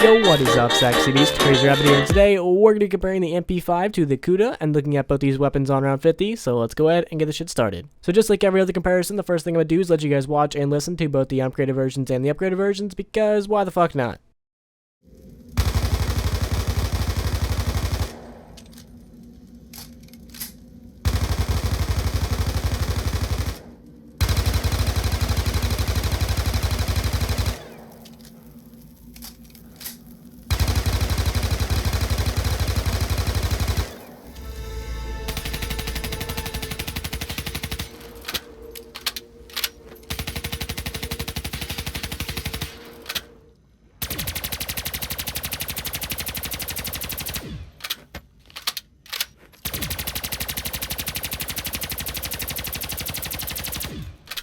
Yo, what is up, Sexy Beast? Crazy Rabbit here, and today we're going to be comparing the MP5 to the KUDA and looking at both these weapons on round 50, so let's go ahead and get this shit started. So just like every other comparison, the first thing I'm going to do is let you guys watch and listen to both the upgraded versions and the upgraded versions, because why the fuck not?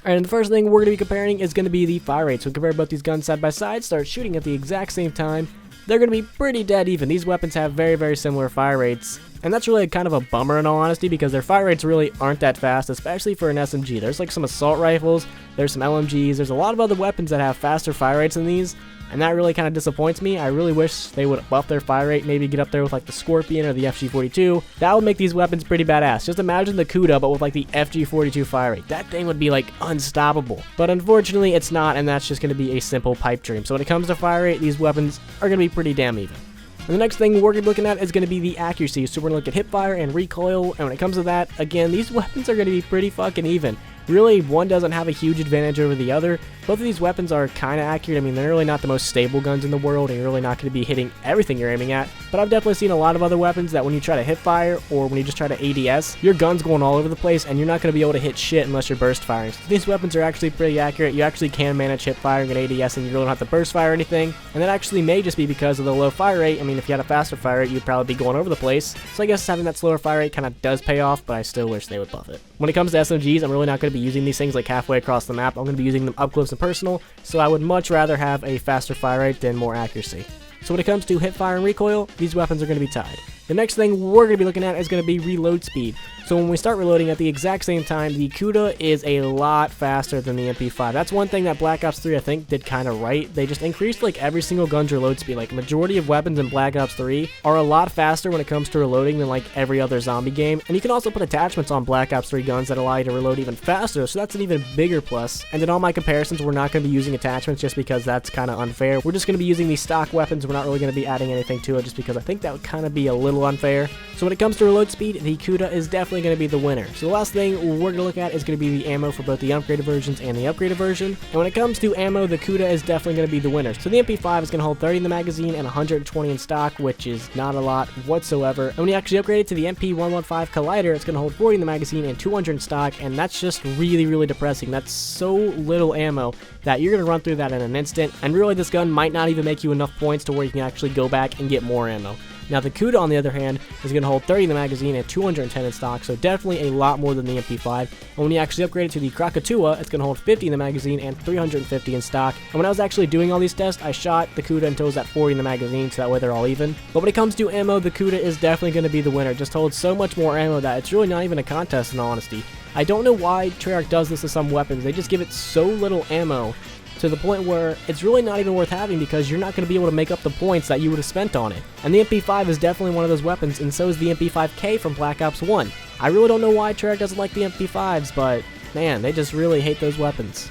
Alright, and the first thing we're going to be comparing is going to be the fire rate. So we compare both these guns side by side, start shooting at the exact same time. They're going to be pretty dead even. These weapons have very, very similar fire rates. And that's really kind of a bummer in all honesty, because their fire rates really aren't that fast, especially for an SMG. There's like some assault rifles, there's some LMGs, there's a lot of other weapons that have faster fire rates than these. And that really kind of disappoints me. I really wish they would buff their fire rate, maybe get up there with like the Scorpion or the FG42. That would make these weapons pretty badass. Just imagine the KUDA, but with like the FG42 fire rate. That thing would be like unstoppable. But unfortunately, it's not, and that's just going to be a simple pipe dream. So when it comes to fire rate, these weapons are going to be pretty damn even. And the next thing we're going to be looking at is going to be the accuracy. So we're going to look at hipfire and recoil. And when it comes to that, again, these weapons are going to be pretty fucking even. Really, one doesn't have a huge advantage over the other. Both of these weapons are kind of accurate. I mean, they're really not the most stable guns in the world, and you're really not going to be hitting everything you're aiming at. But I've definitely seen a lot of other weapons that when you try to hip fire, or when you just try to ADS, your gun's going all over the place, and you're not going to be able to hit shit unless you're burst firing. So these weapons are actually pretty accurate. You actually can manage hip firing and ADS, and you really don't have to burst fire or anything. And that actually may just be because of the low fire rate. I mean, if you had a faster fire rate, you'd probably be going over the place. So I guess having that slower fire rate kind of does pay off, but I still wish they would buff it. When it comes to SMGs, I'm really not going to be using these things like halfway across the map. I'm going to be using them up close and personal, so I would much rather have a faster fire rate than more accuracy. So when it comes to hip fire and recoil, these weapons are going to be tied. The next thing we're going to be looking at is going to be reload speed. So when we start reloading at the exact same time, the KUDA is a lot faster than the MP5. That's one thing that Black Ops 3 I think did kind of right. They just increased like every single gun's reload speed. Like majority of weapons in Black Ops 3 are a lot faster when it comes to reloading than like every other zombie game. And you can also put attachments on Black Ops 3 guns that allow you to reload even faster, so that's an even bigger plus. And in all my comparisons, we're not going to be using attachments just because that's kind of unfair. We're just going to be using these stock weapons. We're not really going to be adding anything to it just because I think that would kind of be a little unfair. So when it comes to reload speed, the KUDA is definitely going to be the winner. So the last thing we're going to look at is going to be the ammo for both the upgraded versions and the upgraded version. And when it comes to ammo, the KUDA is definitely going to be the winner. So the MP5 is going to hold 30 in the magazine and 120 in stock, which is not a lot whatsoever. And when you actually upgrade it to the MP115 Collider, it's going to hold 40 in the magazine and 200 in stock, and that's just really, really depressing. That's so little ammo that you're going to run through that in an instant, and really this gun might not even make you enough points to where you can actually go back and get more ammo. Now the KUDA, on the other hand, is going to hold 30 in the magazine and 210 in stock, so definitely a lot more than the MP5. And when you actually upgrade it to the Krakatoa, it's going to hold 50 in the magazine and 350 in stock. And when I was actually doing all these tests, I shot the KUDA until it was at 40 in the magazine, so that way they're all even. But when it comes to ammo, the KUDA is definitely going to be the winner. It just holds so much more ammo that it's really not even a contest in all honesty. I don't know why Treyarch does this to some weapons. They just give it so little ammo, to the point where it's really not even worth having because you're not going to be able to make up the points that you would have spent on it. And the MP5 is definitely one of those weapons, and so is the MP5K from Black Ops 1. I really don't know why Treyarch doesn't like the MP5s, but man, they just really hate those weapons.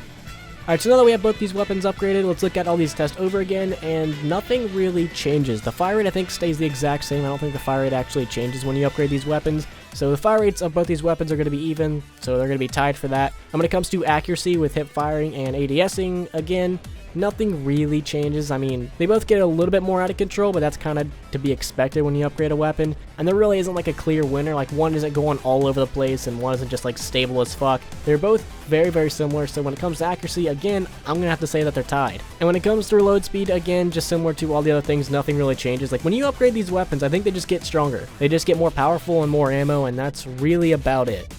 Alright, so now that we have both these weapons upgraded, let's look at all these tests over again, and nothing really changes. The fire rate I think stays the exact same. I don't think the fire rate actually changes when you upgrade these weapons. So the fire rates of both these weapons are going to be even, so they're going to be tied for that. And when it comes to accuracy with hip firing and ADSing, again, nothing really changes. I mean, they both get a little bit more out of control, but that's kind of to be expected when you upgrade a weapon. And there really isn't like a clear winner. Like one isn't going all over the place and one isn't just like stable as fuck. They're both very, very similar. So when it comes to accuracy, again, I'm going to have to say that they're tied. And when it comes to reload speed, again, just similar to all the other things, nothing really changes. Like when you upgrade these weapons, I think they just get stronger. They just get more powerful and more ammo, and that's really about it.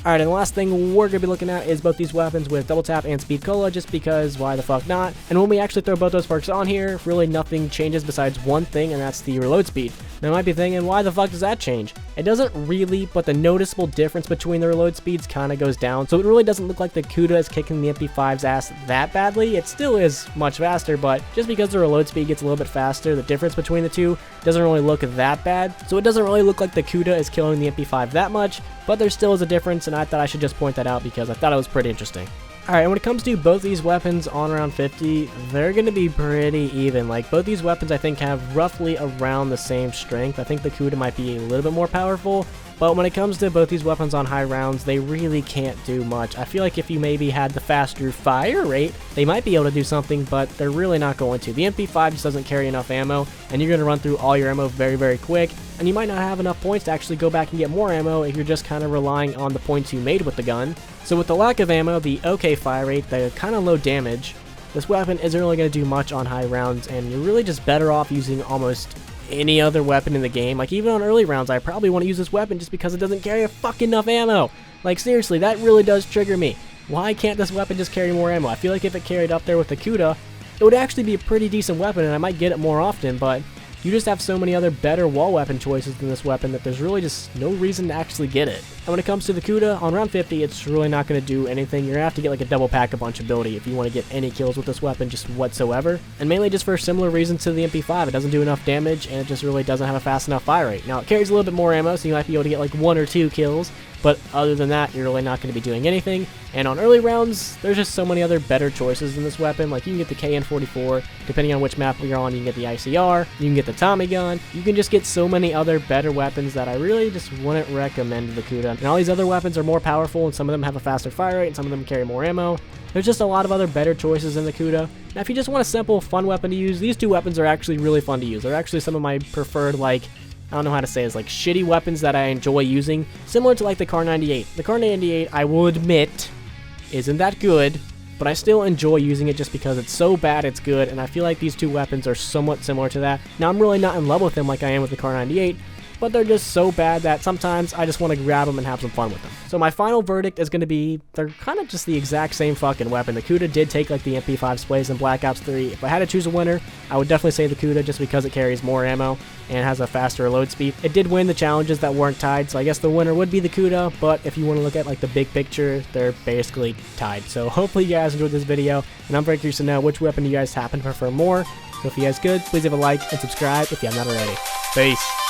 Alright, and the last thing we're going to be looking at is both these weapons with double tap and speed cola, just because why the fuck not. And when we actually throw both those perks on here, really nothing changes besides one thing, and that's the reload speed. Now you might be thinking, why the fuck does that change? It doesn't really, but the noticeable difference between their reload speeds kind of goes down, so it really doesn't look like the KUDA is kicking the MP5's ass that badly. It still is much faster, but just because the reload speed gets a little bit faster, the difference between the two doesn't really look that bad. So it doesn't really look like the KUDA is killing the MP5 that much, but there still is a difference, and I thought I should just point that out because I thought it was pretty interesting. Alright, and when it comes to both these weapons on around 50, they're going to be pretty even. Like, both these weapons I think have roughly around the same strength. I think the KUDA might be a little bit more powerful, but when it comes to both these weapons on high rounds, they really can't do much. I feel like if you maybe had the faster fire rate, they might be able to do something, but they're really not going to. The MP5 just doesn't carry enough ammo, and you're going to run through all your ammo very, very quick, and you might not have enough points to actually go back and get more ammo if you're just kind of relying on the points you made with the gun. So with the lack of ammo, the okay fire rate, the kind of low damage, this weapon isn't really going to do much on high rounds, and you're really just better off using almost any other weapon in the game. Like, even on early rounds, I probably want to use this weapon just because it doesn't carry a fucking enough ammo. Like, seriously, that really does trigger me. Why can't this weapon just carry more ammo? I feel like if it carried up there with the KUDA, it would actually be a pretty decent weapon, and I might get it more often, but you just have so many other better wall weapon choices than this weapon that there's really just no reason to actually get it. And when it comes to the KUDA, on round 50, it's really not going to do anything. You're going to have to get like a double pack a bunch ability if you want to get any kills with this weapon just whatsoever. And mainly just for similar reasons to the MP5. It doesn't do enough damage, and it just really doesn't have a fast enough fire rate. Now, it carries a little bit more ammo, so you might be able to get like 1 or 2 kills, but other than that, you're really not going to be doing anything. And on early rounds, there's just so many other better choices in this weapon. Like, you can get the KN-44, depending on which map you're on, you can get the ICR, you can get the Tommy gun, you can just get so many other better weapons that I really just wouldn't recommend the KUDA. And all these other weapons are more powerful, and some of them have a faster fire rate, and some of them carry more ammo. There's just a lot of other better choices in the KUDA. Now, if you just want a simple, fun weapon to use, these two weapons are actually really fun to use. They're actually some of my preferred, like, I don't know how to say it, like shitty weapons that I enjoy using, similar to like the Kar98. The Kar98, I will admit, isn't that good, but I still enjoy using it just because it's so bad it's good, and I feel like these two weapons are somewhat similar to that. Now, I'm really not in love with them like I am with the Kar98, but they're just so bad that sometimes I just want to grab them and have some fun with them. So my final verdict is going to be, they're kind of just the exact same fucking weapon. The KUDA did take like the MP5's place in Black Ops 3. If I had to choose a winner, I would definitely say the KUDA just because it carries more ammo and has a faster load speed. It did win the challenges that weren't tied, so I guess the winner would be the KUDA, but if you want to look at like the big picture, they're basically tied. So hopefully you guys enjoyed this video, and I'm very curious to know which weapon you guys happen to prefer more. So if you guys could, please leave a like and subscribe if you have not already. Peace.